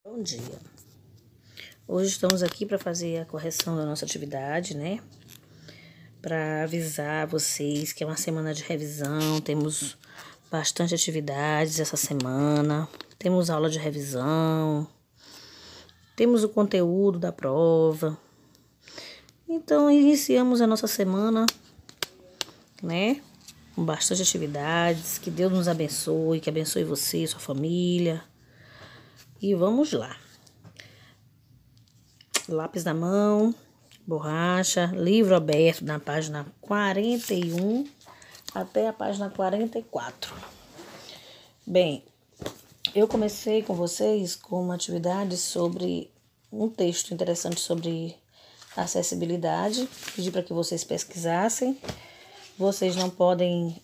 Bom dia. Hoje estamos aqui para fazer a correção da nossa atividade, né? Para avisar vocês que é uma semana de revisão, temos bastante atividades essa semana, temos aula de revisão, temos o conteúdo da prova. Então, iniciamos a nossa semana, né? Com bastante atividades, que Deus nos abençoe, que abençoe você e sua família. E vamos lá. Lápis na mão, borracha, livro aberto na página 41 até a página 44. Bem, eu comecei com vocês com uma atividade sobre um texto interessante sobre acessibilidade. Pedi para que vocês pesquisassem. Vocês não podem...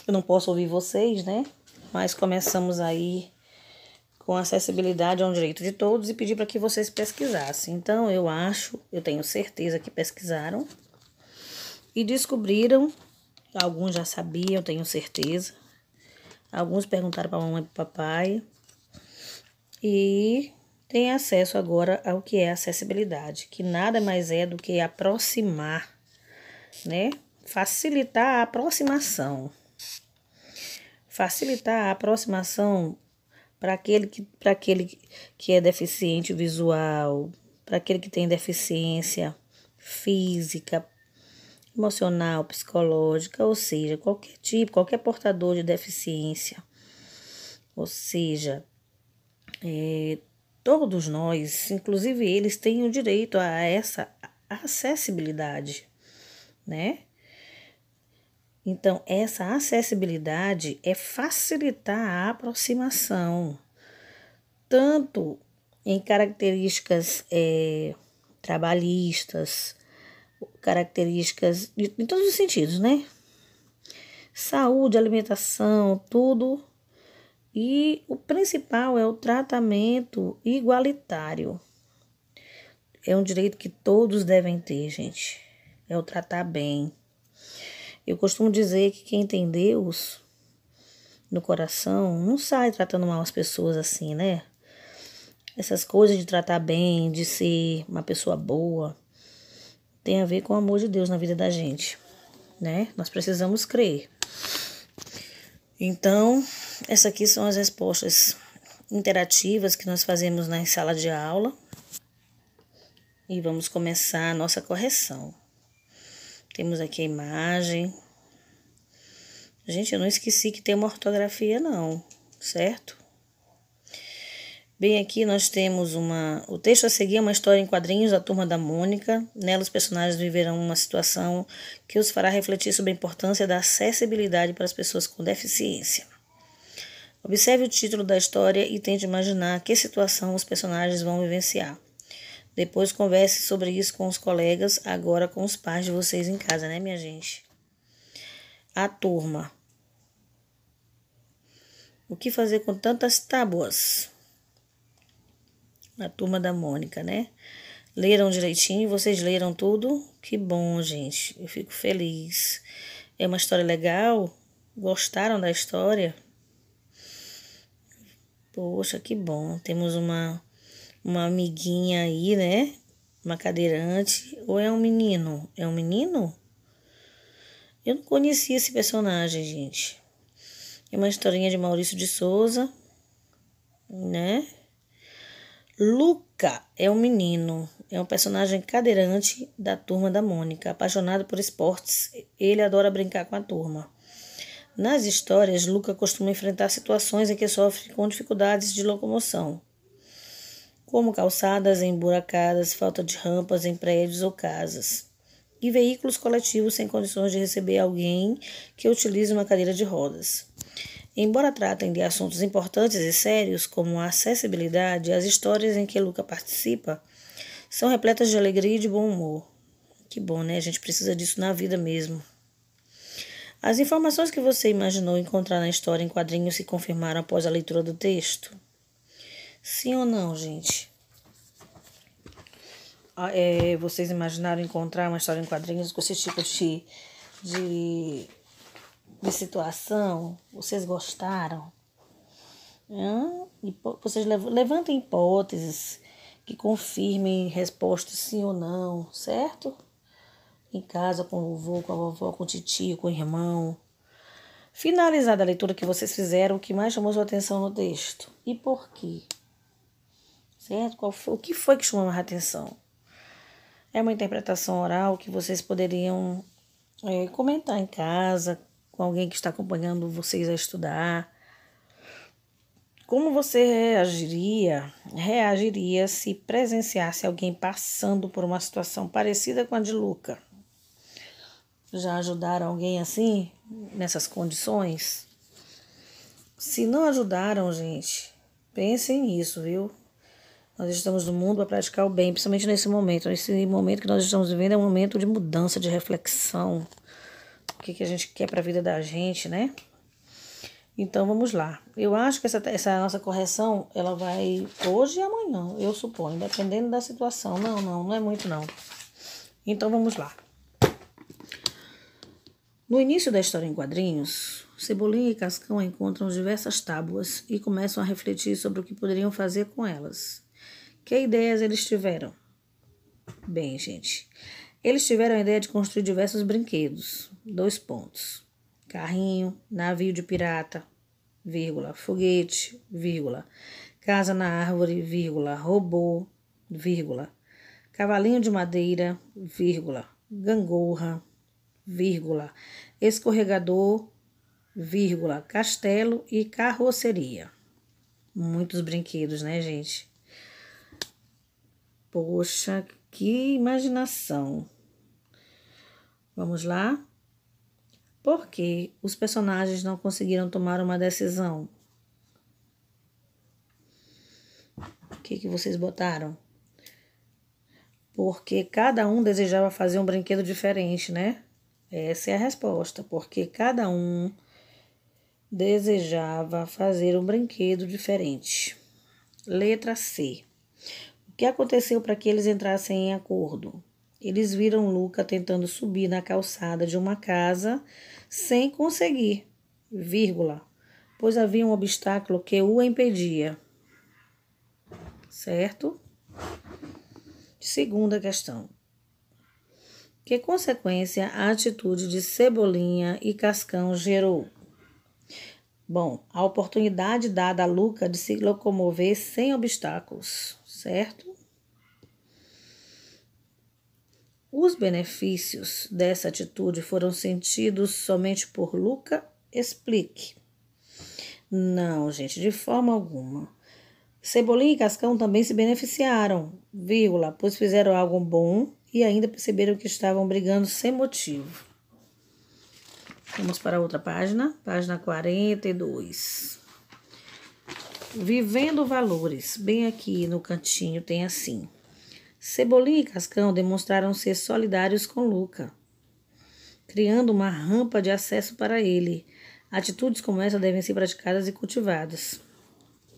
eu não posso ouvir vocês, né? Mas começamos aí com acessibilidade a um direito de todos e pedir para que vocês pesquisassem. Então, eu tenho certeza que pesquisaram e descobriram, alguns já sabiam, tenho certeza. Alguns perguntaram para a mamãe e para o papai e têm acesso agora ao que é acessibilidade, que nada mais é do que aproximar, né? Facilitar a aproximação. Facilitar a aproximação para aquele que é deficiente visual, para aquele que tem deficiência física, emocional, psicológica, ou seja, qualquer portador de deficiência. Ou seja, todos nós, inclusive eles, têm o direito a essa acessibilidade, né? Então, essa acessibilidade é facilitar a aproximação, tanto em características trabalhistas, características em todos os sentidos, né? Saúde, alimentação, tudo. E o principal é o tratamento igualitário. É um direito que todos devem ter, gente. É o tratar bem. Eu costumo dizer que quem tem Deus no coração não sai tratando mal as pessoas assim, né? Essas coisas de tratar bem, de ser uma pessoa boa, tem a ver com o amor de Deus na vida da gente, né? Nós precisamos crer. Então, essas aqui são as respostas interativas que nós fazemos na sala de aula. E vamos começar a nossa correção. Temos aqui a imagem. Gente, eu não esqueci que tem uma ortografia não, certo? Bem, aqui nós temos o texto a seguir é uma história em quadrinhos da Turma da Mônica. Nela os personagens viverão uma situação que os fará refletir sobre a importância da acessibilidade para as pessoas com deficiência. Observe o título da história e tente imaginar que situação os personagens vão vivenciar. Depois converse sobre isso com os colegas, agora com os pais de vocês em casa, né, minha gente? A turma. O que fazer com tantas tábuas? A Turma da Mônica, né? Leram direitinho? Vocês leram tudo? Que bom, gente. Eu fico feliz. É uma história legal? Gostaram da história? Poxa, que bom. Temos uma amiguinha aí, né? Uma cadeirante. Ou é um menino? É um menino? Eu não conhecia esse personagem, gente. É uma historinha de Maurício de Souza, né? Luca é um menino, é um personagem cadeirante da Turma da Mônica, apaixonado por esportes. Ele adora brincar com a turma. Nas histórias, Luca costuma enfrentar situações em que sofre com dificuldades de locomoção, como calçadas emburacadas, falta de rampas em prédios ou casas, e veículos coletivos sem condições de receber alguém que utilize uma cadeira de rodas. Embora tratem de assuntos importantes e sérios, como a acessibilidade, as histórias em que Luca participa são repletas de alegria e de bom humor. Que bom, né? A gente precisa disso na vida mesmo. As informações que você imaginou encontrar na história em quadrinhos se confirmaram após a leitura do texto? Sim ou não, gente? Vocês imaginaram encontrar uma história em quadrinhos com esse tipo de situação? Vocês gostaram? Vocês levantem hipóteses que confirmem respostas sim ou não, certo? Em casa, com o vovô, com a vovó, com o titio, com o irmão. Finalizada a leitura que vocês fizeram, o que mais chamou sua atenção no texto? E por quê? Certo? O que foi que chamou a atenção? É uma interpretação oral que vocês poderiam comentar em casa, com alguém que está acompanhando vocês a estudar. Como você reagiria se presenciasse alguém passando por uma situação parecida com a de Luca? Já ajudaram alguém assim, nessas condições? Se não ajudaram, gente, pensem nisso, viu? Nós estamos no mundo para praticar o bem, principalmente nesse momento. Esse momento que nós estamos vivendo é um momento de mudança, de reflexão. O que a gente quer para a vida da gente, né? Então, vamos lá. Eu acho que essa nossa correção, ela vai hoje e amanhã, eu suponho, dependendo da situação. Não é muito, não. Então, vamos lá. No início da história em quadrinhos, Cebolinha e Cascão encontram diversas tábuas e começam a refletir sobre o que poderiam fazer com elas. Que ideias eles tiveram? Bem, gente, eles tiveram a ideia de construir diversos brinquedos. 2 pontos. Carrinho, navio de pirata, vírgula, foguete, vírgula, casa na árvore, vírgula, robô, vírgula, cavalinho de madeira, vírgula, gangorra, vírgula, escorregador, vírgula, castelo e carroceria. Muitos brinquedos, né, gente? Poxa, que imaginação. Vamos lá? Por que os personagens não conseguiram tomar uma decisão? O que vocês botaram? Porque cada um desejava fazer um brinquedo diferente, né? Essa é a resposta. Porque cada um desejava fazer um brinquedo diferente. Letra C. O que aconteceu para que eles entrassem em acordo? Eles viram Luca tentando subir na calçada de uma casa sem conseguir, vírgula, pois havia um obstáculo que o impedia. Certo? Segunda questão. Que consequência a atitude de Cebolinha e Cascão gerou? Bom, a oportunidade dada a Luca de se locomover sem obstáculos, certo? Os benefícios dessa atitude foram sentidos somente por Luca? Explique. Não, gente, de forma alguma. Cebolinha e Cascão também se beneficiaram, vírgula, pois fizeram algo bom e ainda perceberam que estavam brigando sem motivo. Vamos para outra página, página 42. Vivendo valores. Bem aqui no cantinho tem assim. Cebolinha e Cascão demonstraram ser solidários com Luca, criando uma rampa de acesso para ele. Atitudes como essa devem ser praticadas e cultivadas.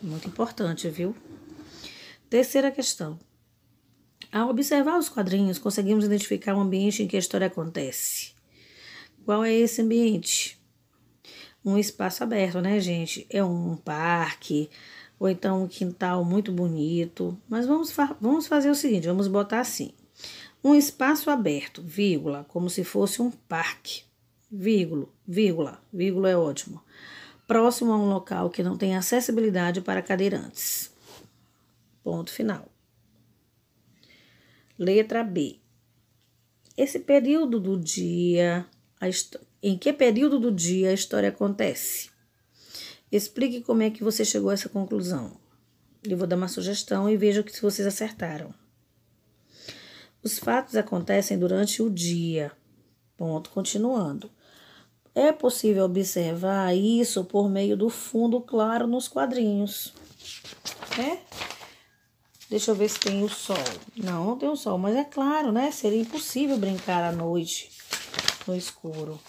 Muito importante, viu? Terceira questão. Ao observar os quadrinhos, conseguimos identificar o ambiente em que a história acontece. Qual é esse ambiente? Um espaço aberto, né, gente? É um parque, ou então um quintal muito bonito. Mas vamos fazer o seguinte, vamos botar assim. Um espaço aberto, vírgula, como se fosse um parque, vírgula é ótimo. Próximo a um local que não tem acessibilidade para cadeirantes. Ponto final. Letra B. Esse período do dia, em que período do dia a história acontece? Explique como é que você chegou a essa conclusão. Eu vou dar uma sugestão e veja se vocês acertaram. Os fatos acontecem durante o dia. Ponto, continuando. É possível observar isso por meio do fundo claro nos quadrinhos. Né? Deixa eu ver se tem o sol. Não tem o sol, mas é claro, né? Seria impossível brincar à noite no escuro.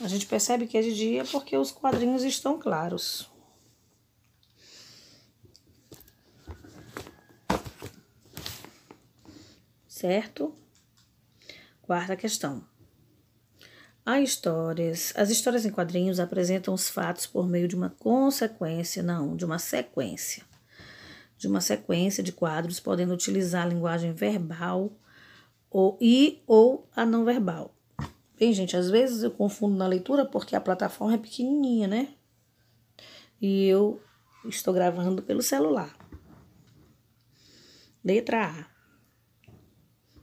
A gente percebe que é de dia porque os quadrinhos estão claros. Certo? Quarta questão. As histórias em quadrinhos apresentam os fatos por meio de uma consequência, não, de uma sequência. De uma sequência de quadros, podendo utilizar a linguagem verbal ou a não verbal. Bem, gente, às vezes eu confundo na leitura porque a plataforma é pequenininha, né? E eu estou gravando pelo celular. Letra A.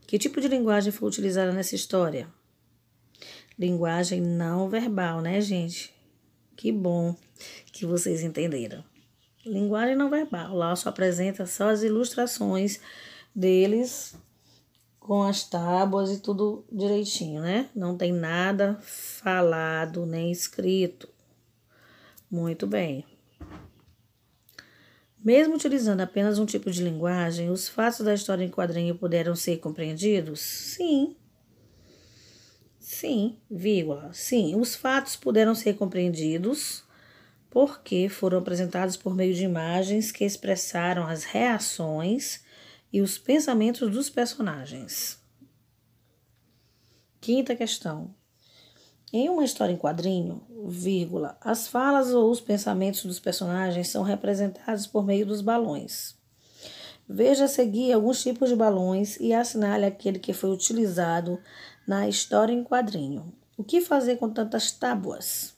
Que tipo de linguagem foi utilizada nessa história? Linguagem não verbal, né, gente? Que bom que vocês entenderam. Linguagem não verbal. Lá só apresenta só as ilustrações deles com as tábuas e tudo direitinho, né? Não tem nada falado nem escrito. Muito bem. Mesmo utilizando apenas um tipo de linguagem, os fatos da história em quadrinho puderam ser compreendidos? Sim. Sim, vírgula. Sim, os fatos puderam ser compreendidos porque foram apresentados por meio de imagens que expressaram as reações e os pensamentos dos personagens. Quinta questão. Em uma história em quadrinho, vírgula, as falas ou os pensamentos dos personagens são representados por meio dos balões. Veja a seguir alguns tipos de balões e assinale aquele que foi utilizado na história em quadrinho. O que fazer com tantas tábuas?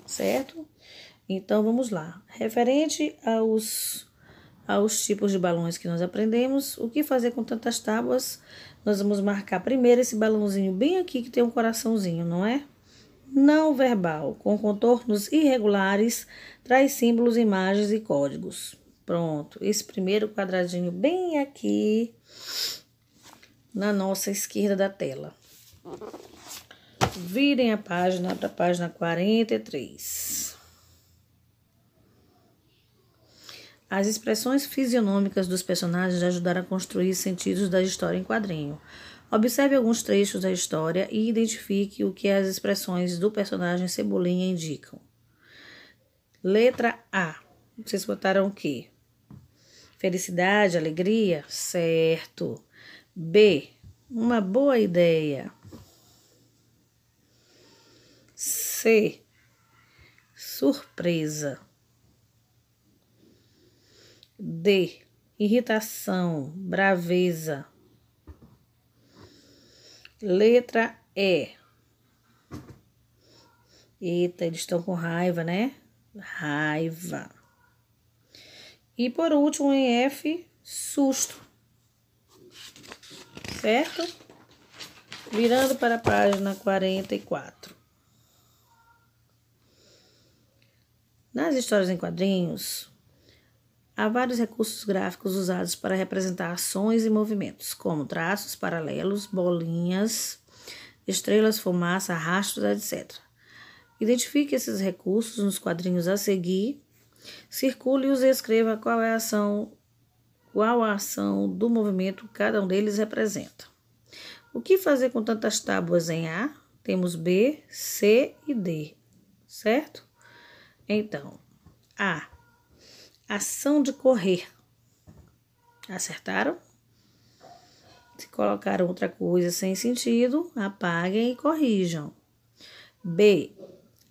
Certo? Então, vamos lá. Referente aos tipos de balões que nós aprendemos, o que fazer com tantas tábuas? Nós vamos marcar primeiro esse balãozinho bem aqui que tem um coraçãozinho, não é? Não verbal, com contornos irregulares, traz símbolos, imagens e códigos. Pronto, esse primeiro quadradinho bem aqui na nossa esquerda da tela. Virem a página para a página 43. As expressões fisionômicas dos personagens ajudaram a construir sentidos da história em quadrinho. Observe alguns trechos da história e identifique o que as expressões do personagem Cebolinha indicam. Letra A. Vocês botaram o quê? Felicidade, alegria? Certo. B. Uma boa ideia. C. Surpresa. D. Irritação, braveza. Letra E. Eita, eles estão com raiva, né? Raiva. E por último, em F, susto. Certo? Virando para a página 44. Nas histórias em quadrinhos, há vários recursos gráficos usados para representar ações e movimentos, como traços paralelos, bolinhas, estrelas, fumaça, rastros, etc. Identifique esses recursos nos quadrinhos a seguir, circule-os e escreva qual a ação do movimento cada um deles representa. O que fazer com tantas tábuas em A? Temos B, C e D, certo? Então, A. Ação de correr. Acertaram? Se colocaram outra coisa sem sentido, apaguem e corrijam. B.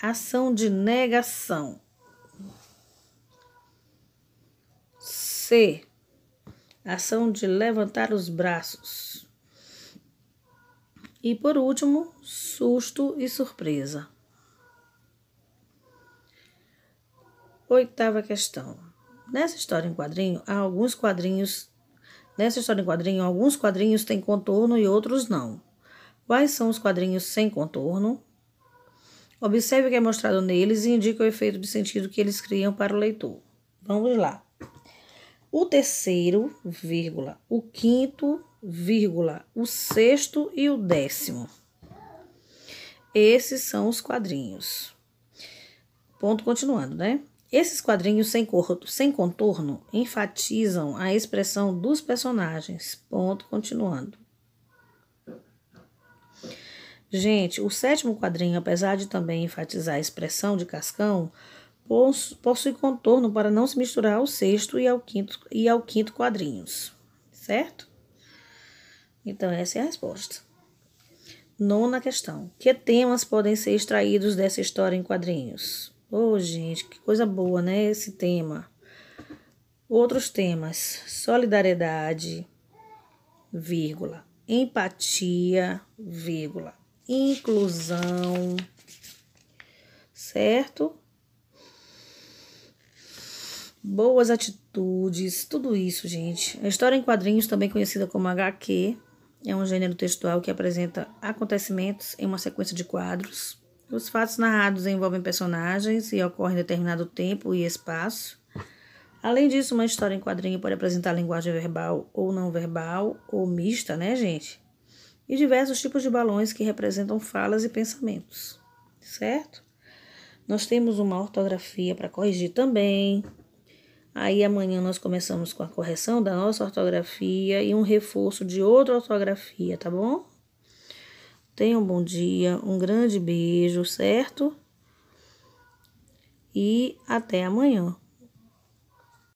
Ação de negação. C. Ação de levantar os braços. E por último, susto e surpresa. Oitava questão. Nessa história em quadrinho, alguns quadrinhos têm contorno e outros não. Quais são os quadrinhos sem contorno? Observe o que é mostrado neles e indique o efeito de sentido que eles criam para o leitor. Vamos lá. O terceiro, vírgula, o quinto, vírgula, o sexto e o 10º. Esses são os quadrinhos. Ponto continuando, né? Esses quadrinhos sem contorno enfatizam a expressão dos personagens. Ponto continuando. Gente, o 7º quadrinho, apesar de também enfatizar a expressão de Cascão, possui contorno para não se misturar ao 6º e ao quinto quadrinhos. Certo? Então, essa é a resposta. Nona questão. Que temas podem ser extraídos dessa história em quadrinhos? Ô, gente, que coisa boa, né? Esse tema. Outros temas. Solidariedade, vírgula. Empatia, vírgula. Inclusão, certo? Boas atitudes, tudo isso, gente. A história em quadrinhos, também conhecida como HQ, é um gênero textual que apresenta acontecimentos em uma sequência de quadros. Os fatos narrados envolvem personagens e ocorrem em determinado tempo e espaço. Além disso, uma história em quadrinho pode apresentar linguagem verbal ou não verbal, ou mista, né, gente? E diversos tipos de balões que representam falas e pensamentos, certo? Nós temos uma ortografia para corrigir também. Aí amanhã nós começamos com a correção da nossa ortografia e um reforço de outra ortografia, tá bom? Tenham um bom dia, um grande beijo, certo? E até amanhã.